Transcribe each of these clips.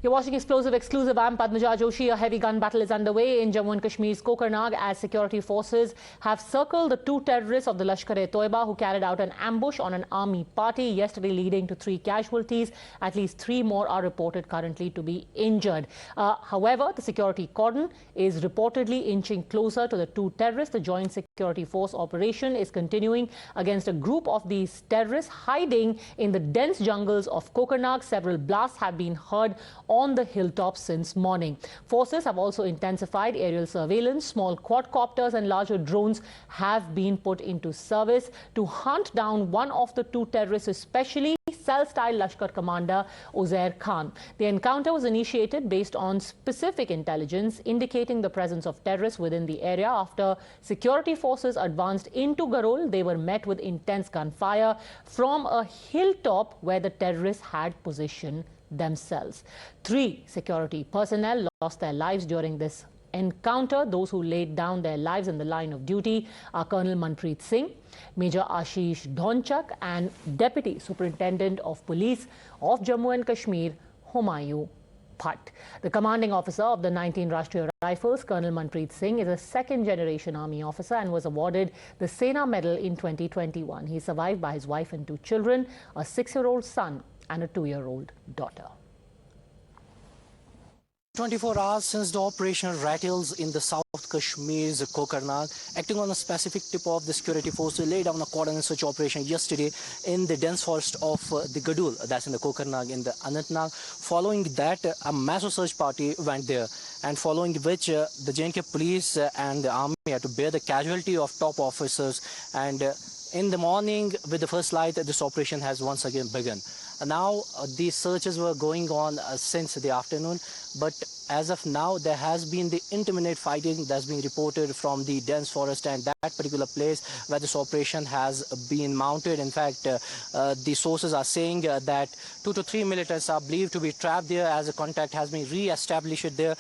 You're watching Explosive Exclusive. I'm Padmaja Joshi. A heavy gun battle is underway in Jammu and Kashmir's Kokernag as security forces have circled the two terrorists of the Lashkar-e-Toiba who carried out an ambush on an army party yesterday, leading to 3 casualties. At least 3 more are reported currently to be injured. However, the security cordon is reportedly inching closer to the 2 terrorists. The joint security force operation is continuing against a group of these terrorists hiding in the dense jungles of Kokernag. Several blasts have been heard on the hilltops since morning. Forces have also intensified aerial surveillance. Small quadcopters and larger drones have been put into service to hunt down one of the 2 terrorists, especially cell-style Lashkar commander Uzair Khan. The encounter was initiated based on specific intelligence indicating the presence of terrorists within the area. After security forces advanced into Garol, they were met with intense gunfire from a hilltop where the terrorists had positioned themselves. 3 security personnel lost their lives during this encounter. Those who laid down their lives in the line of duty are Colonel Manpreet Singh, Major Ashish Dhonak and Deputy Superintendent of Police of Jammu and Kashmir, Humayun. Bhat. The commanding officer of the 19 Rashtriya Rifles, Colonel Manpreet Singh, is a second-generation army officer and was awarded the Sena Medal in 2021. He is survived by his wife and 2 children, a 6-year-old son and a 2-year-old daughter. 24 hours since the operation rattles in the South Kashmir's Kokernag, acting on a specific tip of the security force, laid down a cordon search operation yesterday in the dense forest of the Gadul, that's in the Kokernag in the Anantnag. Following that, a massive search party went there, and following which the J&K police and the army had to bear the casualty of top officers. And in the morning, with the first light, this operation has once again begun. Now, these searches were going on since the afternoon, but as of now, there has been the intermittent fighting that's being reported from the dense forest and that particular place where this operation has been mounted. In fact, the sources are saying that 2 to 3 militants are believed to be trapped there as a contact has been re-established there.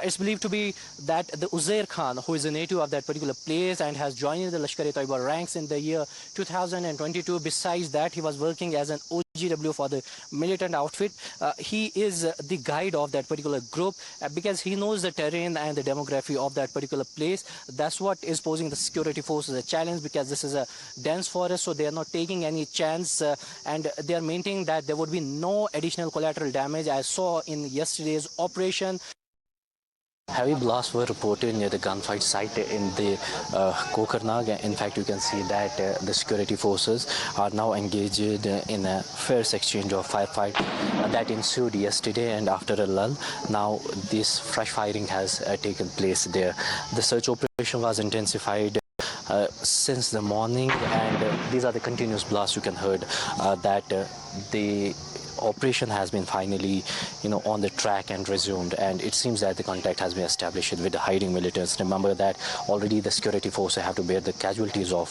It's believed to be that the Uzair Khan, who is a native of that particular place and has joined the Lashkar-e-Toiba ranks in the year 2022. Besides that, he was working as an OGW for the militant outfit. He is the guide of that particular group because he knows the terrain and the demography of that particular place. That's what is posing the security forces a challenge, because this is a dense forest, so they are not taking any chance and they are maintaining that there would be no additional collateral damage as saw in yesterday's operation. Heavy blasts were reported near the gunfight site in the Kokernag. In fact, you can see that the security forces are now engaged in a fierce exchange of firefight that ensued yesterday, and after a lull, now this fresh firing has taken place there. The search operation was intensified since the morning, and these are the continuous blasts you can heard that the operation has been finally, on the track and resumed, and it seems that the contact has been established with the hiding militants. Remember that already the security forces have to bear the casualties of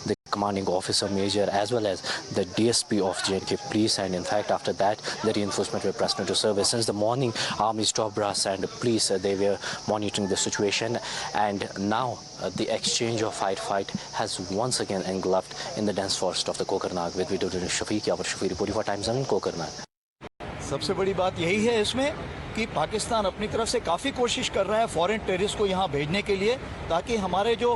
the commanding officer major as well as the DSP of J&K police, and in fact after that the reinforcement were pressed into service. Since the morning, army stop brass and police they were monitoring the situation, and now the exchange of firefight has once again engulfed in the dense forest of the Kokernag. With video journalist Shafiq reporting for Times in Kokernag. सबसे बड़ी बात यही है इसमें कि पाकिस्तान अपनी तरफ से काफ़ी कोशिश कर रहा है फॉरेन टेररिस्ट को यहाँ भेजने के लिए, ताकि हमारे जो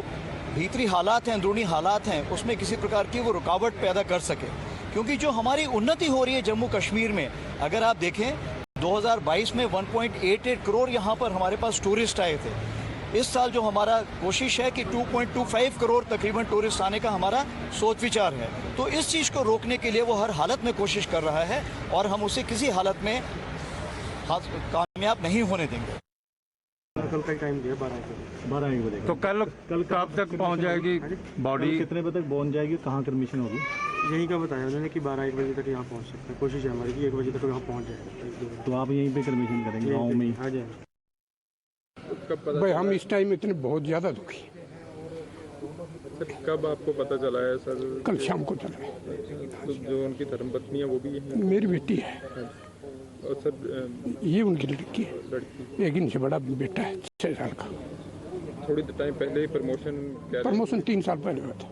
भीतरी हालात हैं, अंदरूनी हालात हैं, उसमें किसी प्रकार की वो रुकावट पैदा कर सके। क्योंकि जो हमारी उन्नति हो रही है जम्मू कश्मीर में, अगर आप देखें 2022 में 1.88 करोड़ यहाँ पर हमारे पास टूरिस्ट आए थे। इस साल जो हमारा कोशिश है कि 2.25 करोड़ तकरीबन टूरिस्ट आने का हमारा सोच विचार है। तो इस चीज़ को रोकने के लिए वो हर हालत में कोशिश कर रहा है और हम उसे किसी हालत में कामयाब नहीं होने देंगे। कल का टाइम दिया 12 बजे। तो कल कब तक पहुंच जाएगी बॉडी? कितने बजे तक पहुंच जाएगी, कहाँ परमिशन होगी? यहीं का बताया उन्होंने कि 12-1 बजे तक यहाँ पहुँच सकते हैं। कोशिश है हमारी कि 1 बजे तक यहाँ पहुँच जाएगा। तो आप यहीं पे परमिशन करेंगे गाँव में ही? आ जाए भाई, हम इस टाइम इतने बहुत ज़्यादा दुखी। कब आपको पता चला है सर? कल शाम को चला। तो जो उनकी धर्मपत्नी है वो भी है? मेरी बेटी है। और सर ये उनकी लड़की है, एक इनसे बड़ा बेटा है 6 साल का। थोड़ी टाइम पहले ही प्रमोशन 3 साल पहले हुआ था।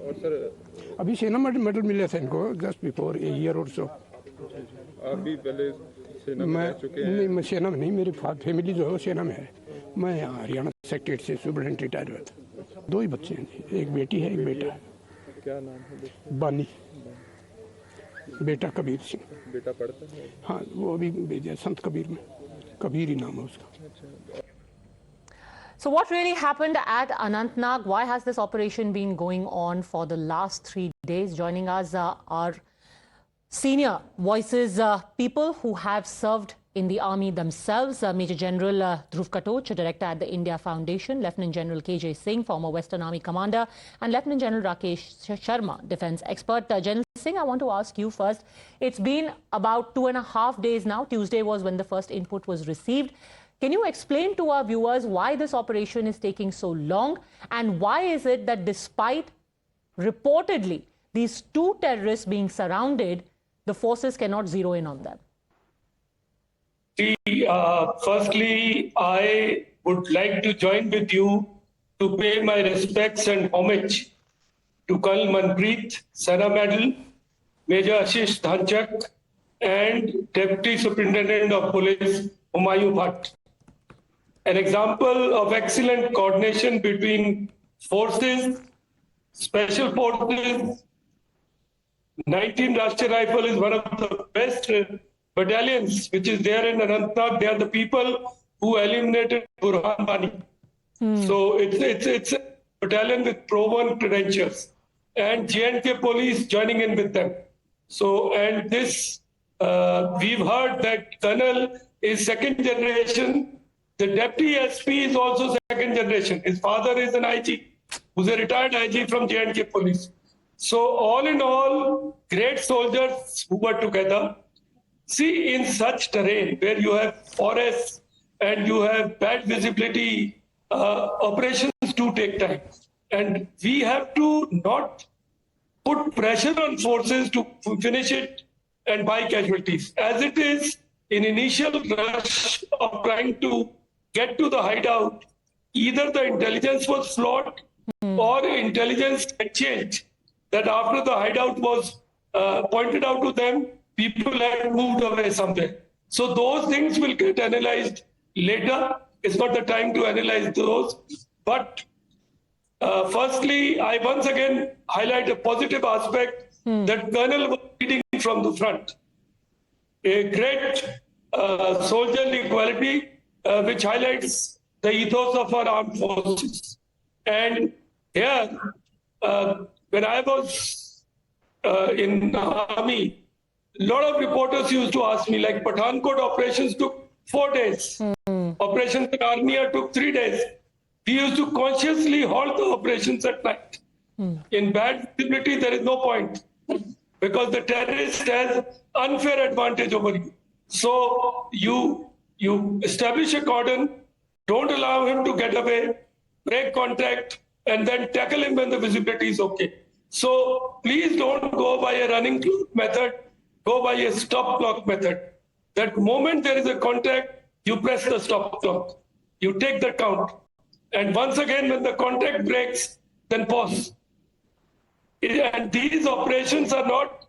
और सर अभी सेना मेडल मिले थे इनको जस्ट बिफोर ए ईयर और सो। आप भी पहले सेना में रह चुके हैं? नहीं, मैं सेना में नहीं, मेरी फैमिली जो है वो सेना में है। मैं यहाँ हरियाणा सेक्रेटरी से सुपरिटेंडेंट रिटायर हुआ था। 2 ही बच्चे हैं जी, एक बेटी है, एक बेटा है। क्या नाम है? बानी, बेटा कबीर सिंह। बेटा पढ़ता है? हाँ, वो अभी भेजा संत कबीर में, कबीर ही नाम है उसका। So what really happened at Anantnag? Why has this operation been going on for the last 3 days? Joining us are senior voices, people who have served in the army themselves. Major General Dhruv Katoch, Director at the India Foundation, Lieutenant General KJ Singh, former Western Army Commander, and Lieutenant General Rakesh Sharma, Defence Expert. General Singh, I want to ask you first. It's been about 2.5 days now. Tuesday was when the first input was received. Can you explain to our viewers why this operation is taking so long, and why is it that despite reportedly these 2 terrorists being surrounded, the forces cannot zero in on them? Firstly, I would like to join with you to pay my respects and homage to Colonel Manpreet Singh Medal, Major Ashish Dhonak, and Deputy Superintendent of Police Humayun Bhat. An example of excellent coordination between forces, special forces. 19 Rashtriya Rifle is one of the best battalions which is there in Anantnag. They are the people who eliminated Burhan Bani. So it's a battalion with proven credentials, and J&K police joining in with them. So, and this, we've heard that Colonel is 2nd generation. The Deputy SP is also 2nd generation. His father is an IG, who's a retired IG from J&K police. So all in all, great soldiers who were together. See, in such terrain where you have forests and you have bad visibility, operations do take time. And we have to not put pressure on forces to finish it and buy casualties. As it is, in initial rush of trying to get to the hideout, either the intelligence was flawed or intelligence had changed. That after the hideout was pointed out to them, people had moved away somewhere. So those things will get analyzed later. It's not the time to analyze those. But firstly, I once again highlight a positive aspect that Colonel was leading from the front. A great soldierly quality which highlights the ethos of our armed forces. And here, when I was in the army, a lot of reporters used to ask me, like Pathankot operations took 4 days. Operations in Armia took 3 days. We used to consciously halt the operations at night. In bad visibility, there is no point because the terrorist has unfair advantage over you. So you establish a cordon, don't allow him to get away, break contact, and then tackle him when the visibility is okay. So please don't go by a running clock method, go by a stop clock method. That moment there is a contact, you press the stop clock. You take the count. And once again, when the contact breaks, then pause. And these operations are not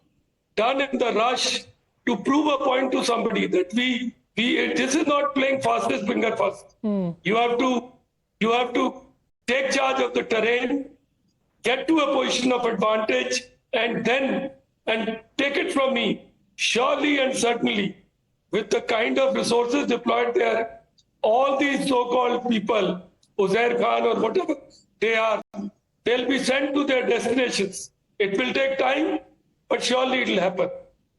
done in the rush to prove a point to somebody that this is not playing fastest finger first. You have to take charge of the terrain, get to a position of advantage, and take it from me. Surely and certainly, with the kind of resources deployed there, all these so-called people, Uzair Khan or whatever they are, they'll be sent to their destinations. It will take time, but surely it will happen.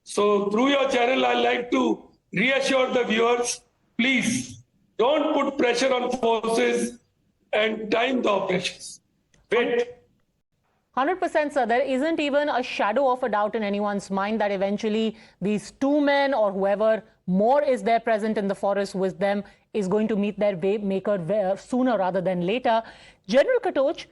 So through your channel, I'd like to reassure the viewers, please don't put pressure on forces and time the operations. Wait. 100%, sir. There isn't even a shadow of a doubt in anyone's mind that eventually these 2 men or whoever more is there present in the forest with them is going to meet their maker sooner rather than later. General Katoch,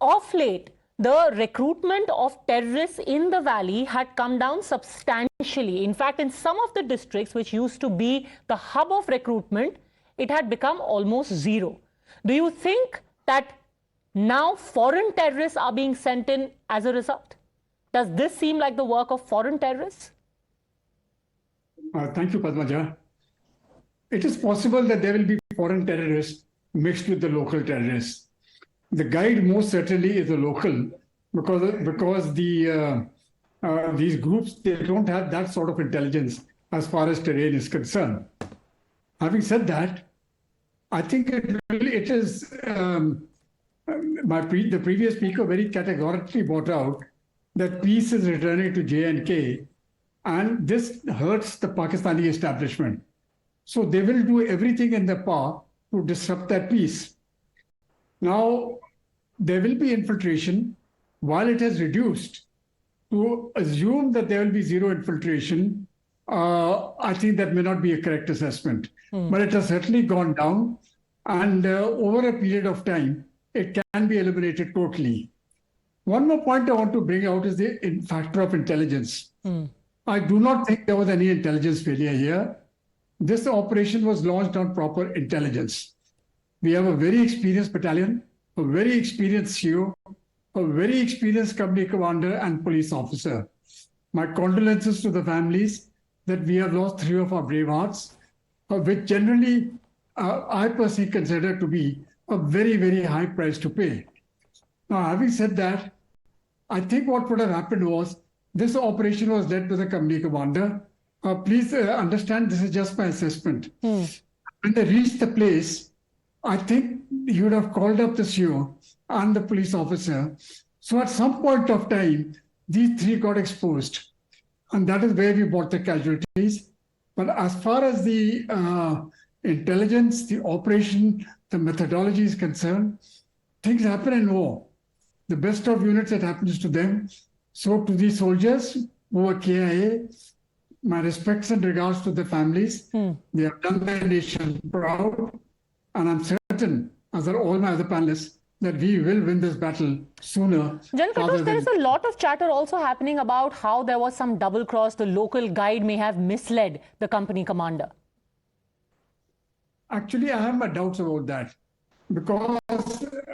of late, the recruitment of terrorists in the valley had come down substantially. In fact, in some of the districts which used to be the hub of recruitment, it had become almost zero. Do you think that now foreign terrorists are being sent in as a result? Does this seem like the work of foreign terrorists? Thank you, Padmaja. It is possible that there will be foreign terrorists mixed with the local terrorists. The guide most certainly is a local because these groups, they don't have that sort of intelligence as far as terrain is concerned. Having said that, I think the previous speaker very categorically brought out that peace is returning to J&K, and this hurts the Pakistani establishment. So they will do everything in their power to disrupt that peace. Now, there will be infiltration. While it has reduced, to assume that there will be zero infiltration, I think that may not be a correct assessment. But it has certainly gone down, and over a period of time, it can be eliminated totally. One more point I want to bring out is the factor of intelligence. I do not think there was any intelligence failure here. This operation was launched on proper intelligence. We have a very experienced battalion, a very experienced CO, a very experienced company commander and police officer. My condolences to the families that we have lost 3 of our brave hearts, which generally I personally consider to be a very, very high price to pay. Now, having said that, I think what would have happened was this operation was led by the company commander. Please understand, this is just my assessment. When they reached the place, I think he would have called up the CO and the police officer. So at some point of time, these 3 got exposed. And that is where we brought the casualties. But as far as the intelligence, the operation, the methodology is concerned, things happen in war. The best of units, it happens to them. So to the soldiers who were KIA, my respects and regards to the families. They have done their nation proud. And I'm certain, as are all my other panelists, that we will win this battle sooner. General Katoch, there is a lot of chatter also happening about how there was some double cross. The local guide may have misled the company commander. Actually, I have my doubts about that. Because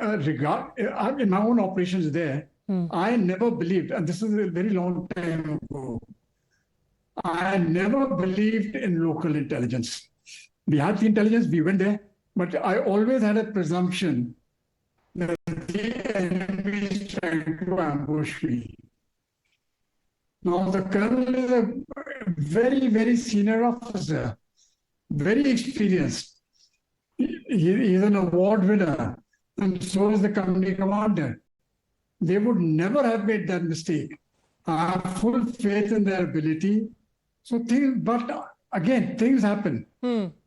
in my own operations there, I never believed, and this is a very long time ago, I never believed in local intelligence. We had the intelligence, we went there, but I always had a presumption that the enemy is trying to ambush me. Now, the colonel is a very, very senior officer, very experienced. He is an award winner, and so is the company commander. They would never have made that mistake. I have full faith in their ability. But again, things happen.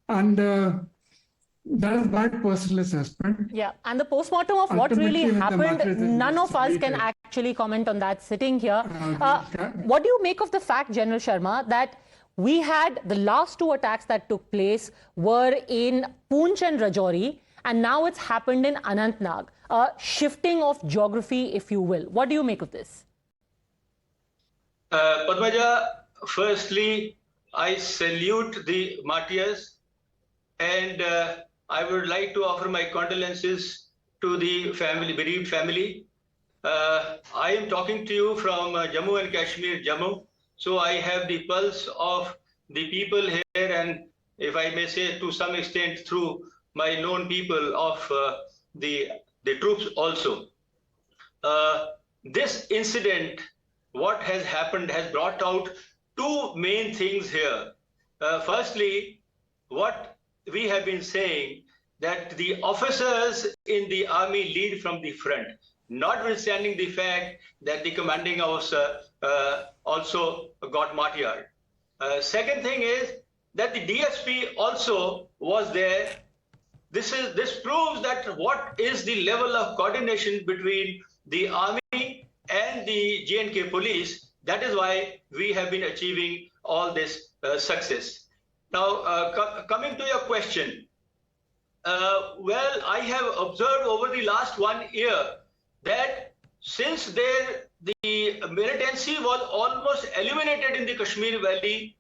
And that is my personal assessment. Yeah, and the postmortem of what really happened, none of us can actually comment on that sitting here. What do you make of the fact, General Sharma, that we had the last 2 attacks that took place were in Poonch and Rajouri, and now it's happened in Anantnag, a shifting of geography, if you will. What do you make of this? Padmaja, firstly, I salute the Martyrs, and I would like to offer my condolences to the bereaved family. I am talking to you from Jammu and Kashmir, Jammu. So I have the pulse of the people here, and if I may say to some extent through my known people of the troops also. This incident, what has happened, has brought out 2 main things here. Firstly, what we have been saying, that the officers in the army lead from the front, notwithstanding the fact that the commanding officer also got martyred. Second thing is that the DSP also was there. This proves that what is the level of coordination between the army and the J&K police. That is why we have been achieving all this success. Now, coming to your question, well, I have observed over the last 1 year that since the militancy was almost eliminated in the Kashmir Valley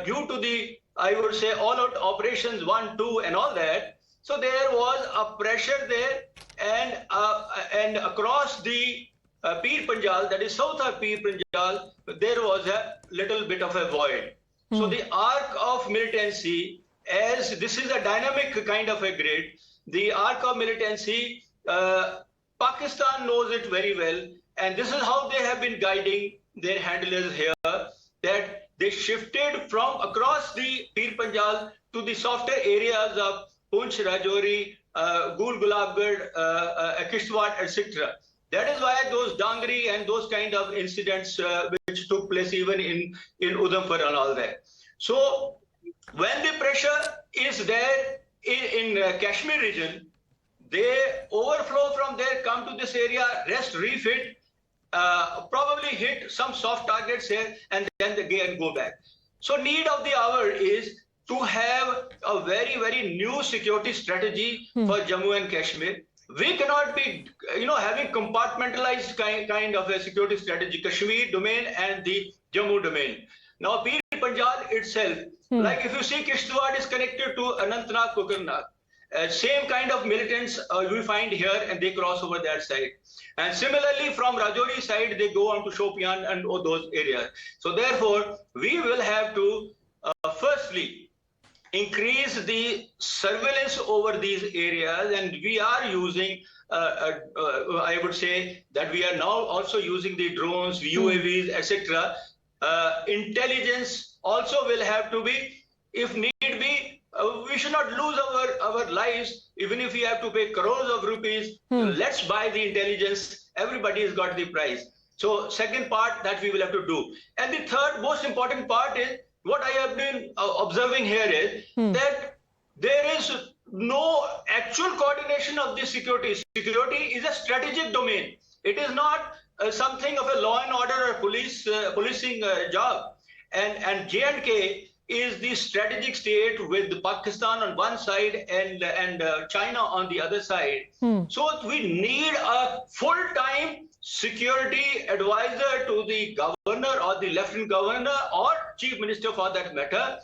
due to the, I would say, all-out operations 1, 2 and all that. So there was a pressure there, and across the Pir Panjal, that is south of Pir Panjal, there was a little bit of a void. So the arc of militancy, as this is a dynamic kind of a grid, the arc of militancy, Pakistan knows it very well, and this is how they have been guiding their handlers here, that they shifted from across the Pir Panjal to the softer areas of Poonch, Rajouri, Gul Gulabgarh, Kishtwar, etc. That is why those Dangri and those kind of incidents which took place even in Udhampur and all that. So when the pressure is there in Kashmir region, they overflow from there, come to this area, rest, refit, probably hit some soft targets here, and then again go back. So need of the hour is to have a very, very new security strategy for Jammu and Kashmir. We cannot be, having compartmentalized kind of a security strategy, Kashmir domain and the Jammu domain. Now, Pir Panjal itself, like if you see Kishtwar is connected to Anantnag, Kokernag, same kind of militants we find here, and they cross over that side. And similarly, from Rajouri side, they go on to Shopian and all those areas. So therefore, we will have to firstly increase the surveillance over these areas, and we are using, I would say that we are now also using the drones, UAVs, etc. Intelligence also will have to be, if need be, we should not lose our lives, even if we have to pay crores of rupees. Let's buy the intelligence. Everybody has got the price. So second part that we will have to do. And the third most important part is, what I have been observing here is that there is no actual coordination of the security. Security is a strategic domain. It is not something of a law and order or policing job. And J&K is the strategic state with Pakistan on one side and China on the other side. So we need a full-time security advisor to the governor or the lieutenant governor or chief minister for that matter,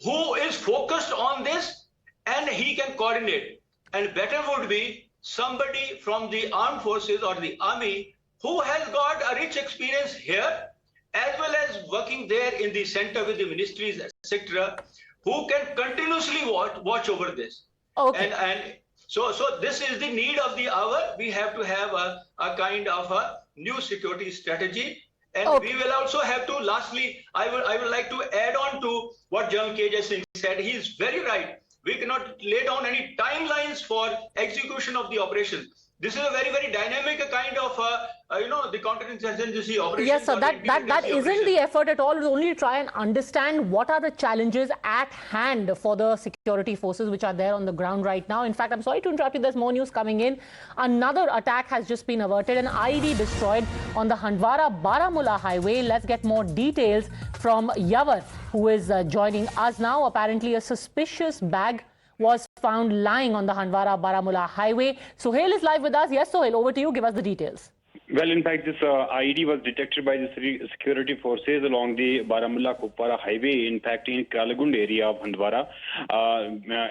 who is focused on this, and he can coordinate. And better would be somebody from the armed forces or the army who has got a rich experience here, as well as working there in the center with the ministries, etc., who can continuously watch over this. Okay. And so this is the need of the hour. We have to have a kind of a new security strategy. And we will also have to, lastly, I would like to add on to what General K.J. Singh said. He is very right. We cannot lay down any timelines for execution of the operation. This is a very, very dynamic kind of, the counterinsurgency operation. Yes, sir. That isn't the effort at all. It's only to try and understand what are the challenges at hand for the security forces which are there on the ground right now. In fact, I'm sorry to interrupt you. There's more news coming in. Another attack has just been averted. An IED destroyed on the Handwara-Baramulla highway. Let's get more details from Yavar, who is joining us now. Apparently, a suspicious bag was found lying on the Handwara-Baramulla highway. Sohail is live with us. Yes, Sohail, over to you. Give us the details. Well, in fact, this IED was detected by the security forces along the Baramulla-Kupwara highway, in fact, in Kralagund area of Handwara.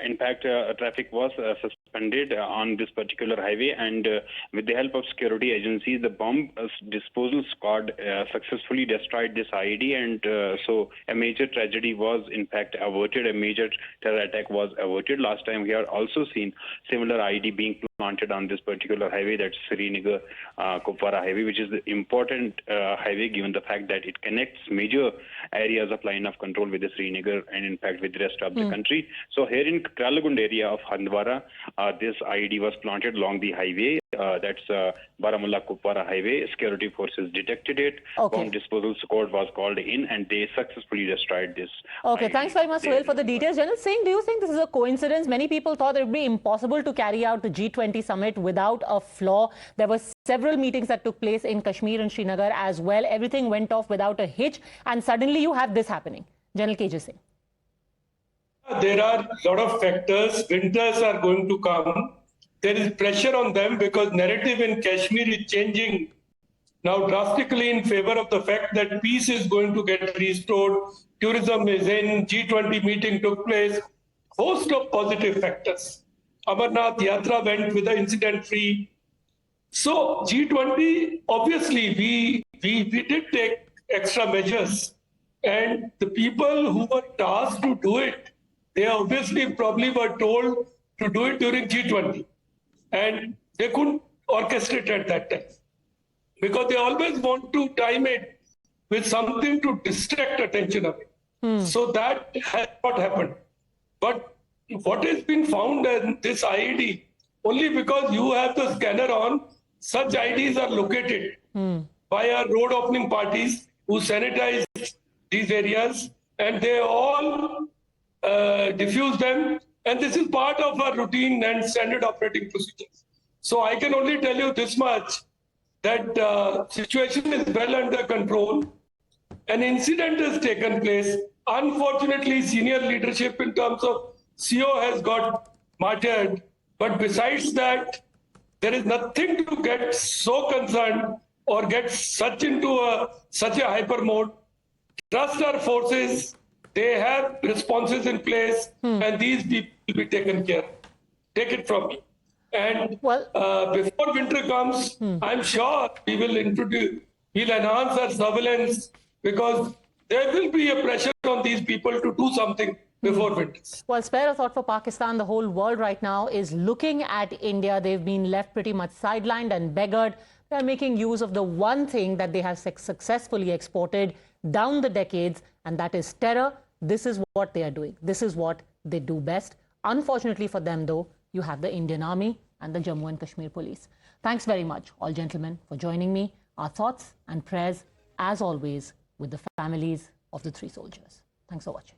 In fact, traffic was suspended on this particular highway, and with the help of security agencies, the bomb disposal squad successfully destroyed this IED, and so a major tragedy was, in fact, averted. A major terror attack was averted. Last time we have also seen similar IED being planted on this particular highway, that's Srinagar Kupwara highway, which is the important highway given the fact that it connects major areas of line of control with the Srinagar and in fact with the rest of the country. So here in Kralagund area of Handwara, this IED was planted along the highway. That's Baramulla Kupwara highway. Security forces detected it. Bomb disposal squad was called in, and they successfully destroyed this. Okay, thanks very much, Sohail, for the details. General Singh, do you think this is a coincidence? Many people thought it would be impossible to carry out the G20 summit without a flaw. There were several meetings that took place in Kashmir and Srinagar as well. Everything went off without a hitch, and suddenly you have this happening. General K.J. Singh. There are a lot of factors. Winters are going to come. There is pressure on them because narrative in Kashmir is changing now drastically in favor of the fact that peace is going to get restored. Tourism is in, G20 meeting took place, host of positive factors. Amarnath Yatra went with the incident free. So G20, obviously we did take extra measures And the people who were tasked to do it, they obviously probably were told to do it during G20. And they couldn't orchestrate at that time because they always want to time it with something to distract attention away. So that has not happened. But what has been found in this IED, only because you have the scanner on, such IEDs are located by our road opening parties who sanitize these areas, and they all diffuse them. And this is part of our routine and standard operating procedures. So I can only tell you this much, that the situation is well under control. An incident has taken place. Unfortunately, senior leadership in terms of CO has got martyred. But besides that, there is nothing to get so concerned or get such into such a hyper mode. Trust our forces. They have responses in place, and these people will be taken care of. Take it from me. And before winter comes, I'm sure we will enhance our surveillance, because there will be a pressure on these people to do something before winter. Well, spare a thought for Pakistan. The whole world right now is looking at India. They've been left pretty much sidelined and beggared. They're making use of the one thing that they have successfully exported down the decades, and that is terror. This is what they are doing. This is what they do best. Unfortunately for them, though, you have the Indian Army and the Jammu and Kashmir Police. Thanks very much, all gentlemen, for joining me. Our thoughts and prayers, as always, with the families of the 3 soldiers. Thanks for watching.